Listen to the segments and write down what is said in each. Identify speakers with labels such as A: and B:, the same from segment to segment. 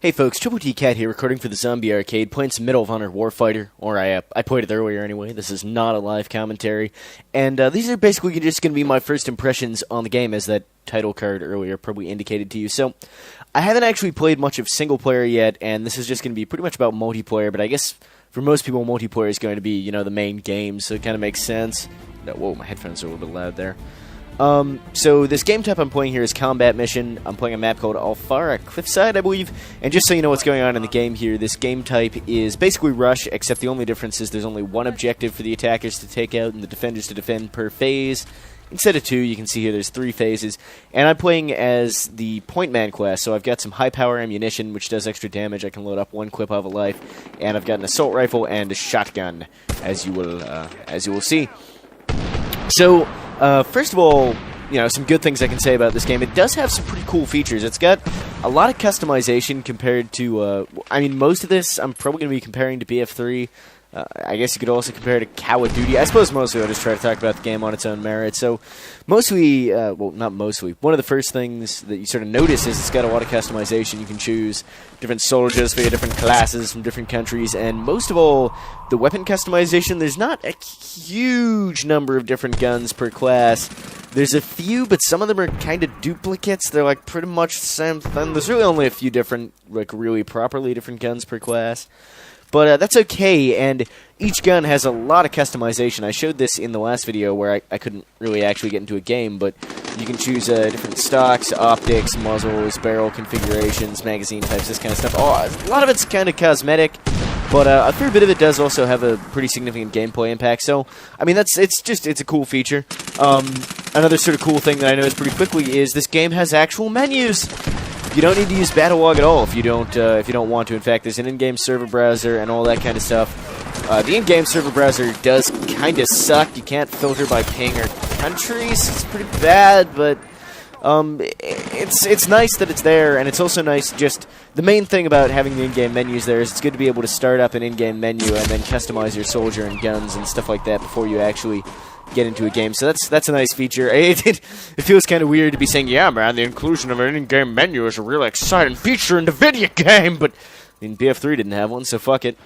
A: Hey folks, Troubletcat here, recording for the Zombie Arcade, playing some Medal of Honor Warfighter, or I played it earlier anyway. This is not a live commentary, and these are basically just going to be my first impressions on the game, as that title card earlier probably indicated to you. So, I haven't actually played much of single player yet, and this is just going to be pretty much about multiplayer, but I guess for most people multiplayer is going to be, you know, the main game, so it kind of makes sense. Whoa, my headphones are a little bit loud there. So this game type I'm playing here is Combat Mission. I'm playing a map called Alfara Cliffside, I believe. And just so you know what's going on in the game here, this game type is basically Rush, except the only difference is there's only one objective for the attackers to take out and the defenders to defend per phase. Instead of two, you can see here there's 3 phases. And I'm playing as the Point Man class, so I've got some high power ammunition, which does extra damage. I can load up 1 clip of a life. And I've got an assault rifle and a shotgun, as you will see. So, first of all, you know, some good things I can say about this game. It does have some pretty cool features. It's got a lot of customization compared to, I mean, most of this I'm probably going to be comparing to BF3. I guess you could also compare it to Call of Duty. I suppose mostly I'll just try to talk about the game on its own merit. So, mostly, well, not mostly. One of the first things that you sort of notice is it's got a lot of customization. You can choose different soldiers for your different classes from different countries, and most of all, the weapon customization. There's not a huge number of different guns per class. There's a few, but some of them are kind of duplicates. They're like pretty much the same thing. There's really only a few different, like really properly different guns per class. But that's okay, and each gun has a lot of customization. I showed this in the last video where I couldn't really actually get into a game, but you can choose different stocks, optics, muzzles, barrel configurations, magazine types, this kind of stuff. Oh, a lot of it's kind of cosmetic, but a fair bit of it does also have a pretty significant gameplay impact. So, I mean, it's a cool feature. Another sort of cool thing that I noticed pretty quickly is this game has actual menus. You don't need to use Battlelog at all if you don't want to. In fact, there's an in-game server browser and all that kind of stuff. The in-game server browser does kind of suck. You can't filter by ping or countries. It's pretty bad, but it's nice that it's there, and it's also nice just the main thing about having the in-game menus there is it's good to be able to start up an in-game menu and then customize your soldier and guns and stuff like that before you actually get into a game. So that's a nice feature. It feels kind of weird to be saying, yeah, man, the inclusion of an in-game menu is a really exciting feature in the video game, but I mean, BF3 didn't have one, so fuck it.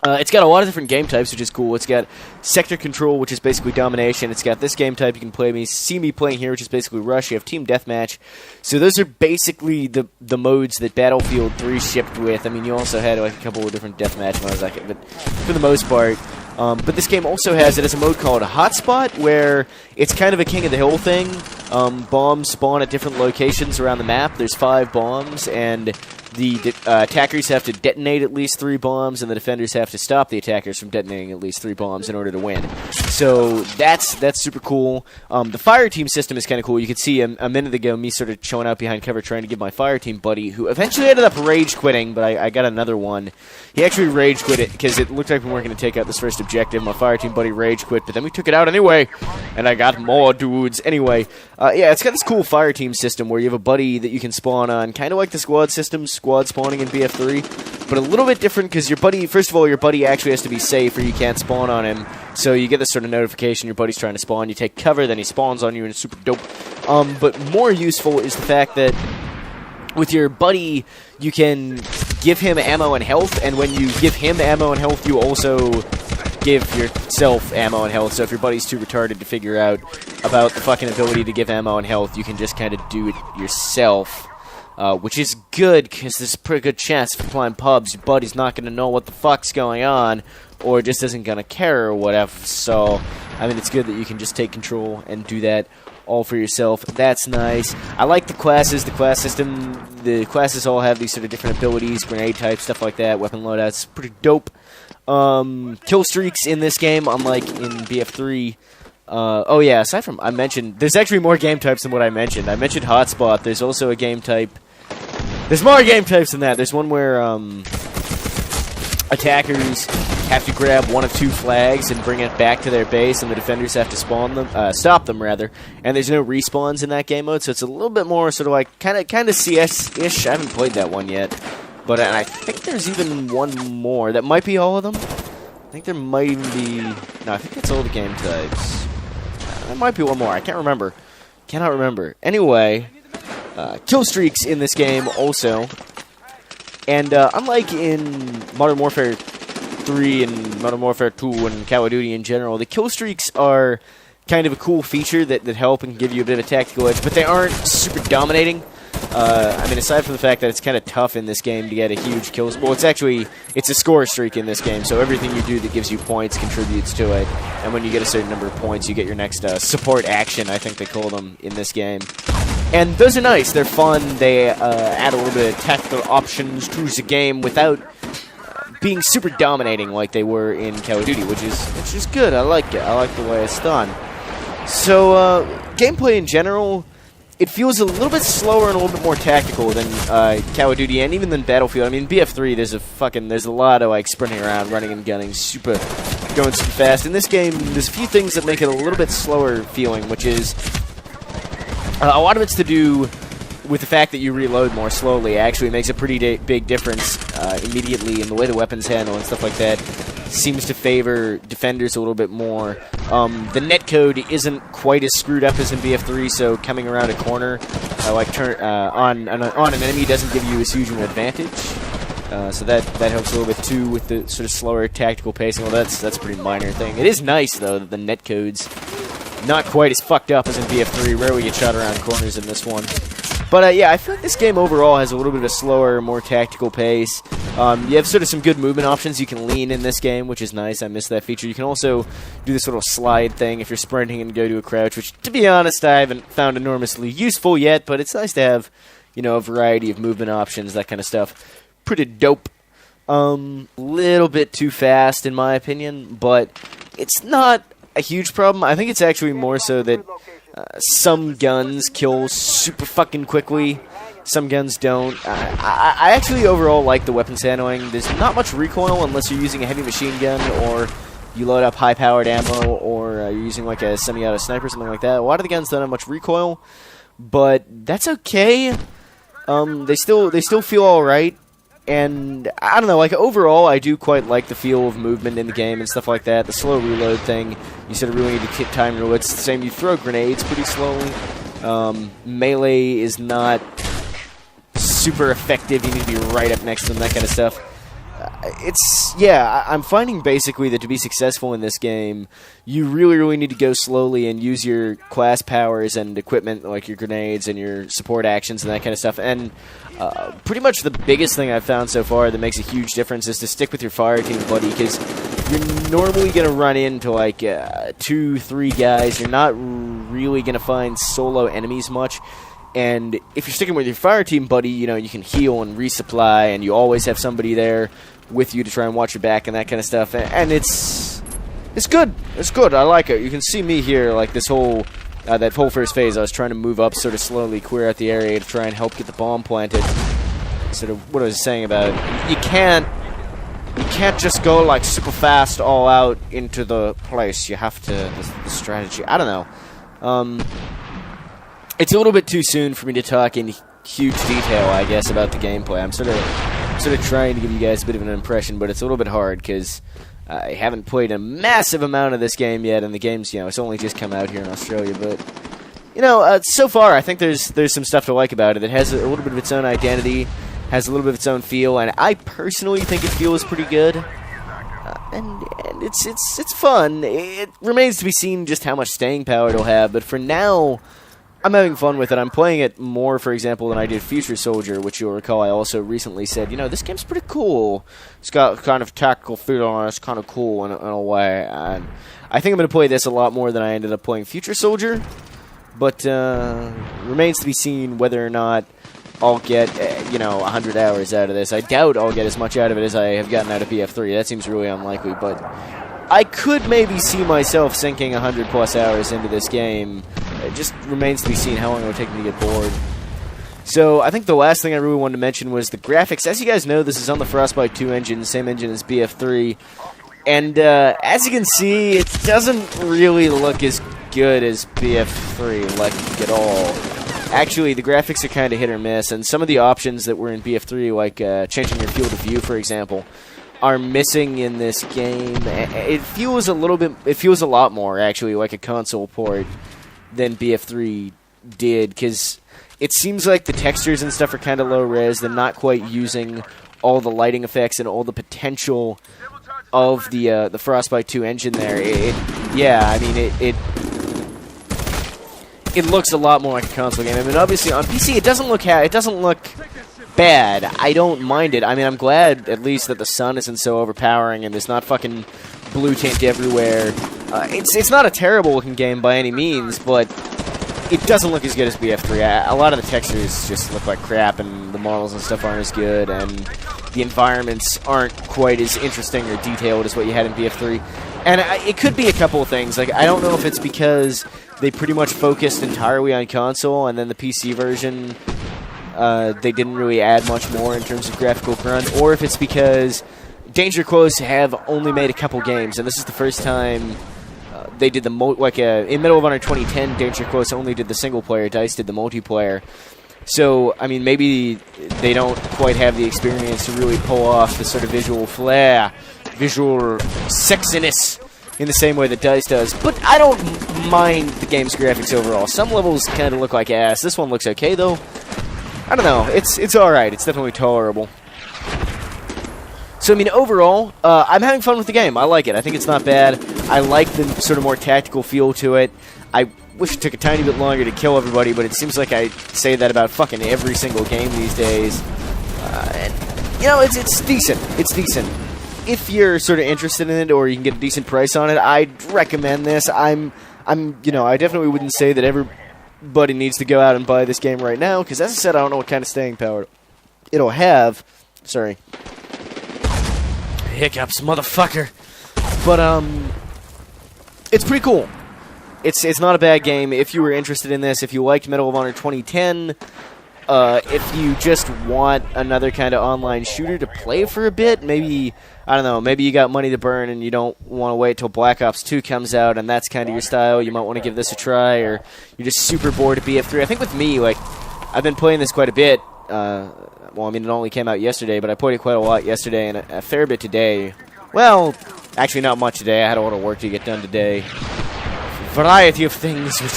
A: It's got a lot of different game types, which is cool. It's got sector control, which is basically domination. It's got this game type you can see me playing here, which is basically Rush. You have team deathmatch. So those are basically the modes that Battlefield 3 shipped with. I mean, you also had like a couple of different deathmatch modes, but for the most part. But this game also has a mode called a hotspot, where it's kind of a King of the Hill thing. Bombs spawn at different locations around the map. There's 5 bombs, and the attackers have to detonate at least 3 bombs, and the defenders have to stop the attackers from detonating at least 3 bombs in order to win. So that's super cool. The fire team system is kind of cool. You could see a minute ago me sort of showing out behind cover trying to give my fire team buddy, who eventually ended up rage quitting, but I got another one. He actually rage quit it because it looked like we weren't going to take out this first objective. My fire team buddy rage quit, but then we took it out anyway, and I got more dudes. Anyway, yeah, it's got this cool fire team system where you have a buddy that you can spawn on, kind of like the squad system, squad spawning in BF3, but a little bit different because your buddy, first of all, your buddy actually has to be safe or you can't spawn on him. So you get this sort of notification your buddy's trying to spawn, you take cover, then he spawns on you, and it's super dope. But more useful is the fact that with your buddy, you can give him ammo and health, and when you give him ammo and health, you also give yourself ammo and health. So if your buddy's too retarded to figure out about the fucking ability to give ammo and health, you can just kind of do it yourself. Which is good, because there's a pretty good chance if you're playing pubs, your buddy's not going to know what the fuck's going on, or just isn't going to care or whatever. So, I mean, it's good that you can just take control and do that all for yourself. That's nice. I like the classes, the class system. The classes all have these sort of different abilities, grenade types, stuff like that, weapon loadouts. Pretty dope. Kill streaks in this game, unlike in BF3. Oh yeah, aside from, I mentioned, there's actually more game types than what I mentioned. I mentioned hotspot. There's also a game type. There's more game types than that. There's one where attackers have to grab one of 2 flags and bring it back to their base, and the defenders have to stop them rather. And there's no respawns in that game mode, so it's a little bit more sort of like kind of CS-ish. I haven't played that one yet, but I think there's even one more. That might be all of them. I think there might even be. No, I think that's all the game types. There might be one more. I can't remember. Cannot remember. Anyway, kill streaks in this game also And unlike in Modern Warfare 3 and Modern Warfare 2 and Call of Duty in general, the kill streaks are kind of a cool feature that help and give you a bit of a tactical edge, but they aren't super dominating. I mean, aside from the fact that it's kind of tough in this game to get a huge kill... Well, it's a score streak in this game, so everything you do that gives you points contributes to it. And when you get a certain number of points, you get your next support action, I think they call them, in this game. And those are nice. They're fun. They add a little bit of tactical options to the game without being super dominating like they were in Call of Duty, which is good. I like it. I like the way it's done. So, gameplay in general... It feels a little bit slower and a little bit more tactical than Call of Duty and even than Battlefield. I mean, BF3, there's a lot of like sprinting around, running and gunning, going super fast. In this game, there's a few things that make it a little bit slower feeling, which is a lot of it's to do with the fact that you reload more slowly. Actually, makes a pretty big difference immediately in the way the weapons handle and stuff like that. Seems to favor defenders a little bit more. The netcode isn't quite as screwed up as in BF3, so coming around a corner, on an enemy doesn't give you as huge an advantage. So that helps a little bit too with the sort of slower tactical pacing. Well, that's a pretty minor thing. It is nice though that the netcode's not quite as fucked up as in BF3. Rarely get shot around corners in this one. But yeah, I feel like this game overall has a little bit of a slower, more tactical pace. You have sort of some good movement options. You can lean in this game, which is nice. I miss that feature. You can also do this little slide thing if you're sprinting and go to a crouch, which, to be honest, I haven't found enormously useful yet, but it's nice to have, you know, a variety of movement options, that kind of stuff. Pretty dope. Little bit too fast, in my opinion, but it's not a huge problem. I think it's actually more so that some guns kill super fucking quickly. Some guns don't. I actually overall like the weapons handling. There's not much recoil unless you're using a heavy machine gun or you load up high-powered ammo or you're using like a semi-auto sniper or something like that. A lot of the guns don't have much recoil, but that's okay. They still feel alright. And, I don't know, like, overall, I do quite like the feel of movement in the game and stuff like that. The slow reload thing, you sort of really need to keep time to it's the same. You throw grenades pretty slowly. Melee is not super effective. You need to be right up next to them, that kind of stuff. I'm finding basically that to be successful in this game, you really need to go slowly and use your class powers and equipment, like your grenades and your support actions and that kind of stuff. And pretty much the biggest thing I've found so far that makes a huge difference is to stick with your fire team buddy, because you're normally going to run into like 2-3 guys. You're not really going to find solo enemies much. And if you're sticking with your fire team buddy, you know, you can heal and resupply, and you always have somebody there with you to try and watch your back and that kind of stuff. And it's good. It's good. I like it. You can see me here, like this whole that whole first phase. I was trying to move up sort of slowly, clear out the area to try and help get the bomb planted. Sort of what I was saying about you can't just go like super fast all out into the place. You have to the strategy. I don't know. It's a little bit too soon for me to talk in huge detail, I guess, about the gameplay. I'm sort of trying to give you guys a bit of an impression, but it's a little bit hard because I haven't played a massive amount of this game yet, and the game's, you know, it's only just come out here in Australia. But you know, so far I think there's some stuff to like about it. It has a little bit of its own identity, has a little bit of its own feel, and I personally think it feels pretty good. And it's fun. It remains to be seen just how much staying power it'll have, but for now, I'm having fun with it. I'm playing it more, for example, than I did Future Soldier, which you'll recall I also recently said, you know, this game's pretty cool. It's got kind of tactical feel on it. It's kind of cool in a way. And I think I'm going to play this a lot more than I ended up playing Future Soldier, but remains to be seen whether or not I'll get, 100 hours out of this. I doubt I'll get as much out of it as I have gotten out of BF3. That seems really unlikely, but I could maybe see myself sinking 100+ hours into this game. It just remains to be seen how long it would take me to get bored. So I think the last thing I really wanted to mention was the graphics. As you guys know, this is on the Frostbite 2 engine, same engine as BF3. And as you can see, it doesn't really look as good as BF3, like, at all. Actually, the graphics are kind of hit or miss, and some of the options that were in BF3, like changing your field of view, for example, are missing in this game. It feels a lot more, actually, like a console port than BF3 did, because it seems like the textures and stuff are kind of low res. They're not quite using all the lighting effects and all the potential of the Frostbite 2 engine there. Yeah, I mean, it looks a lot more like a console game. I mean, obviously on PC it doesn't look bad. I don't mind it. I mean, I'm glad at least that the sun isn't so overpowering and there's not fucking blue tint everywhere. It's not a terrible looking game by any means, but it doesn't look as good as BF3. A lot of the textures just look like crap, and the models and stuff aren't as good, and the environments aren't quite as interesting or detailed as what you had in BF3. And it could be a couple of things. Like, I don't know if it's because they pretty much focused entirely on console, and then the PC version, they didn't really add much more in terms of graphical crunch, or if it's because Danger Close have only made a couple games, and this is the first time they did the in Medal of Honor 2010, Danger Close only did the single player. DICE did the multiplayer. So, I mean, maybe they don't quite have the experience to really pull off the sort of visual flair, visual sexiness in the same way that DICE does. But I don't mind the game's graphics overall. Some levels kind of look like ass. This one looks okay, though. I don't know. It's alright. It's definitely tolerable. So, I mean, overall, I'm having fun with the game. I like it. I think it's not bad. I like the sort of more tactical feel to it. I wish it took a tiny bit longer to kill everybody, but it seems like I say that about fucking every single game these days. And, you know, it's decent. It's decent. If you're sort of interested in it, or you can get a decent price on it, I'd recommend this. You know, I definitely wouldn't say that everybody needs to go out and buy this game right now, because as I said, I don't know what kind of staying power it'll have. Sorry. Hiccups, motherfucker. But, it's pretty cool. It's not a bad game. If you were interested in this, if you liked Medal of Honor 2010, if you just want another kind of online shooter to play for a bit, maybe, I don't know, maybe you got money to burn and you don't want to wait till Black Ops 2 comes out and that's kind of your style, you might want to give this a try, or you're just super bored of BF3. I think with me, like, I've been playing this quite a bit. Well, I mean, it only came out yesterday, but I played it quite a lot yesterday and a fair bit today. Well, actually not much today. I had a lot of work to get done today. Variety of things which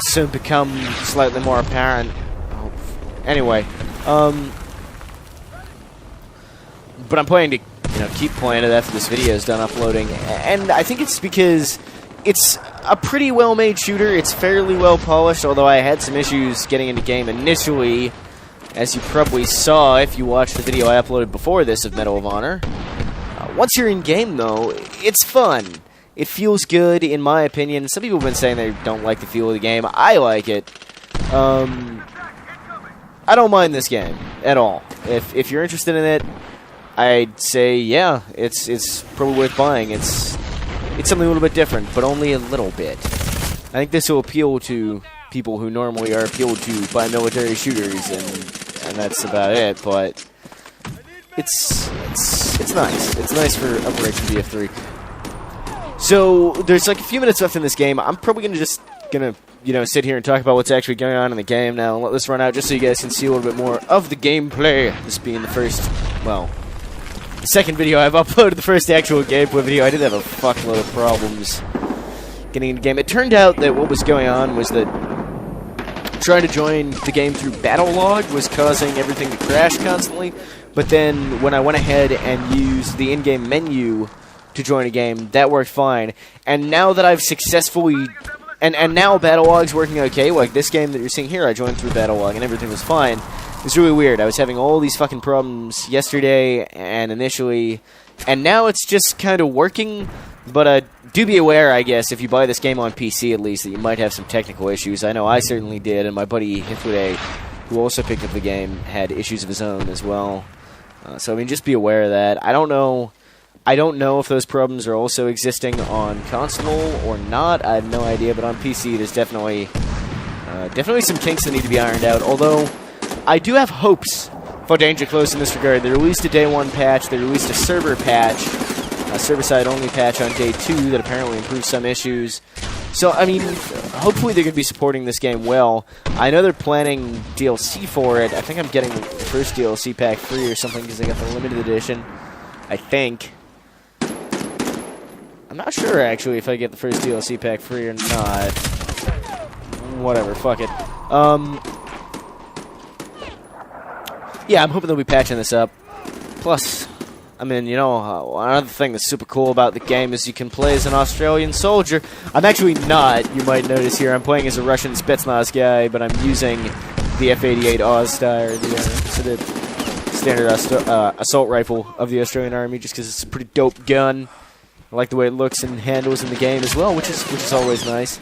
A: soon become slightly more apparent. Anyway, but I'm planning to, you know, keep playing it after this video is done uploading, and I think it's because it's a pretty well-made shooter. It's fairly well polished, although I had some issues getting into game initially, as you probably saw if you watched the video I uploaded before this of Medal of Honor. Once you're in game, though, it's fun. It feels good, in my opinion. Some people have been saying they don't like the feel of the game. I like it. I don't mind this game at all. If you're interested in it, I'd say, yeah, it's probably worth buying. It's something a little bit different, but only a little bit. I think this will appeal to people who normally are appealed to by military shooters, and that's about it, but it's nice. It's nice for Operation BF3. So, there's like a few minutes left in this game. I'm probably gonna you know, sit here and talk about what's actually going on in the game now and let this run out just so you guys can see a little bit more of the gameplay. This being the first, well, the second video I've uploaded, the first actual gameplay video. I did have a fuckload of problems getting into the game. It turned out that what was going on was that trying to join the game through battle log was causing everything to crash constantly, but then when I went ahead and used the in-game menu to join a game, that worked fine. And now that I've successfully... And now Battlelog's working okay. Like this game that you're seeing here, I joined through Battlelog and everything was fine. It's really weird. I was having all these fucking problems yesterday and initially, and now it's just kind of working. But do be aware, I guess, if you buy this game on PC at least, that you might have some technical issues. I know I certainly did, and my buddy Hithude, who also picked up the game, had issues of his own as well. So I mean, just be aware of that. I don't know if those problems are also existing on console or not. I have no idea, but on PC there's definitely some kinks that need to be ironed out. Although, I do have hopes for Danger Close in this regard. They released a Day 1 patch, they released a server patch, a server-side only patch on Day 2 that apparently improved some issues. So, I mean, hopefully they're going to be supporting this game well. I know they're planning DLC for it. I think I'm getting the first DLC pack free or something because they got the limited edition, I think. I'm not sure, actually, if I get the first DLC pack free or not. Whatever, fuck it. Yeah, I'm hoping they'll be patching this up. Plus, I mean, you know, another thing that's super cool about the game is you can play as an Australian soldier. I'm actually not, you might notice here. I'm playing as a Russian Spetsnaz guy, but I'm using the F-88 Ozstar, the sort of standard assault rifle of the Australian Army, just because it's a pretty dope gun. I like the way it looks and handles in the game as well, which is always nice.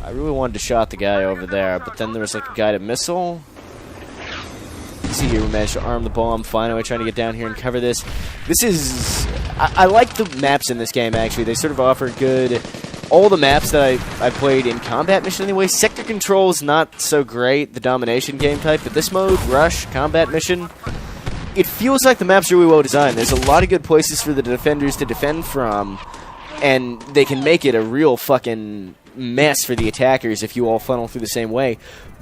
A: I really wanted to shot the guy over there, but then there was like a guided missile. You see here we managed to arm the bomb finally, trying to get down here and cover this. This is... I like the maps in this game, actually. They sort of offer good... All the maps that I played in combat mission anyway. Sector control is not so great, the domination game type, but this mode, rush, combat mission, it feels like the map's really well designed. There's a lot of good places for the defenders to defend from, and they can make it a real fucking mess for the attackers if you all funnel through the same way.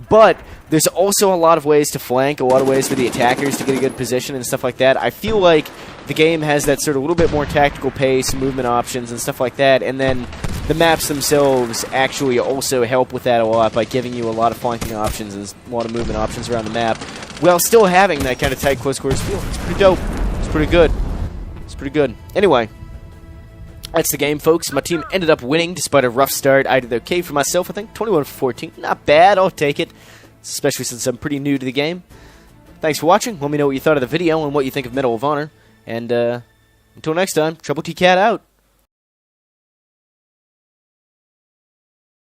A: But there's also a lot of ways to flank, a lot of ways for the attackers to get a good position and stuff like that. I feel like the game has that sort of little bit more tactical pace, movement options and stuff like that, and then the maps themselves actually also help with that a lot by giving you a lot of flanking options and a lot of movement options around the map, while still having that kind of tight close quarters feel. It's pretty dope. It's pretty good. It's pretty good. Anyway, that's the game, folks. My team ended up winning despite a rough start. I did okay for myself, I think. 21-14. Not bad. I'll take it, especially since I'm pretty new to the game. Thanks for watching. Let me know what you thought of the video and what you think of Medal of Honor. And until next time, Troubletcat out.